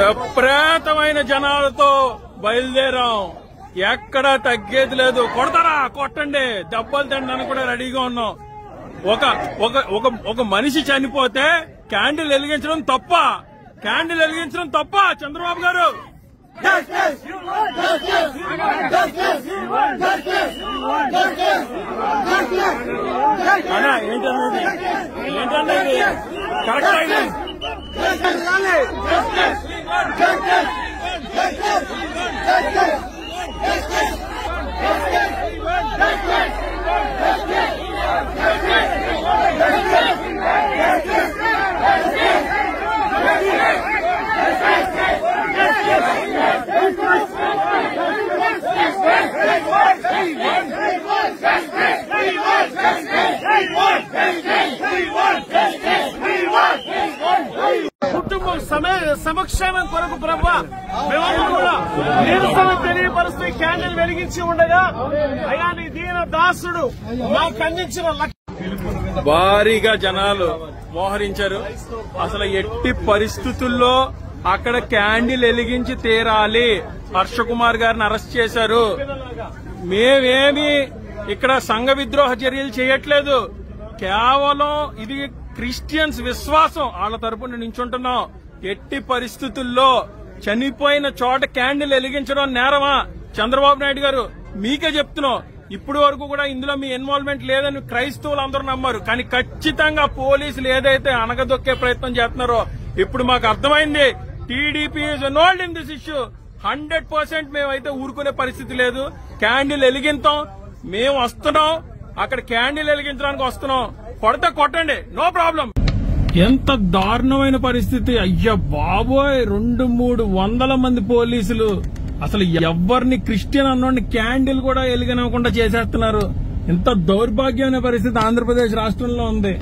విపరీతమైన జనాలతో బయలుదేరాం. ఎక్కడా తగ్గేది లేదు. కొడతారా కొట్టండి, దెబ్బలు తినడానికి కూడా రెడీగా ఉన్నాం. ఒక మనిషి చనిపోతే క్యాండిల్ వెలిగించడం తప్ప? క్యాండిల్ వెలిగించడం తప్ప? చంద్రబాబు గారు ఏంటండి ఇది కరెక్ట్ అయింది? కుటుంబం సమక్షేమం కొరకు ప్రభా మేము కూడా నిరసన తెలియపరుస్తూ క్యాండిల్ వెలిగించి ఉండగా అయ్యా నీ దీన దాసుడు మాకు అందించిన భారీగా జనాలు మోహరించారు. అసలు ఎట్టి పరిస్థితుల్లో అక్కడ క్యాండిల్ వెలిగించి తీరాలి. హర్ష కుమార్ గారిని అరెస్ట్ చేశారు. మేమేమి ఇక్కడ సంఘ విద్రోహ చర్యలు చేయట్లేదు. కేవలం ఇది క్రిస్టియన్స్ విశ్వాసం, వాళ్ళ తరపున నించుంటున్నాం. ఎట్టి పరిస్థితుల్లో చనిపోయిన చోట క్యాండిల్ వెలిగించడం నేరమా? చంద్రబాబు నాయుడు గారు మీకే చెప్తున్నాం. ఇప్పుడు వరకు కూడా ఇందులో మీ ఇన్వాల్వ్మెంట్ లేదని క్రైస్తవులు అందరూ నమ్మారు. కానీ ఖచ్చితంగా పోలీసులు ఏదైతే అనగదొక్కే ప్రయత్నం చేస్తున్నారో ఇప్పుడు మాకు అర్థమైంది. TDP is involved in this issue. 100% మేమైతే ఊరుకునే పరిస్థితి లేదు. క్యాండిల్ వెలిగింతాం. మేము వస్తున్నాం, అక్కడ క్యాండిల్ వెలిగించడానికి వస్తున్నాం. కొడతా కొట్టండి, నో ప్రాబ్లం. ఎంత దారుణమైన పరిస్థితి! అయ్యా బాబోయ్, 200-300 మంది పోలీసులు అసలు ఎవరిని క్రిస్టియన్ అన్నోడిని క్యాండిల్ కూడా వెలిగనివ్వకుండా చేసేస్తున్నారు. ఇంత దౌర్భాగ్యమైన పరిస్థితి ఆంధ్రప్రదేశ్ రాష్ట్రంలో ఉంది.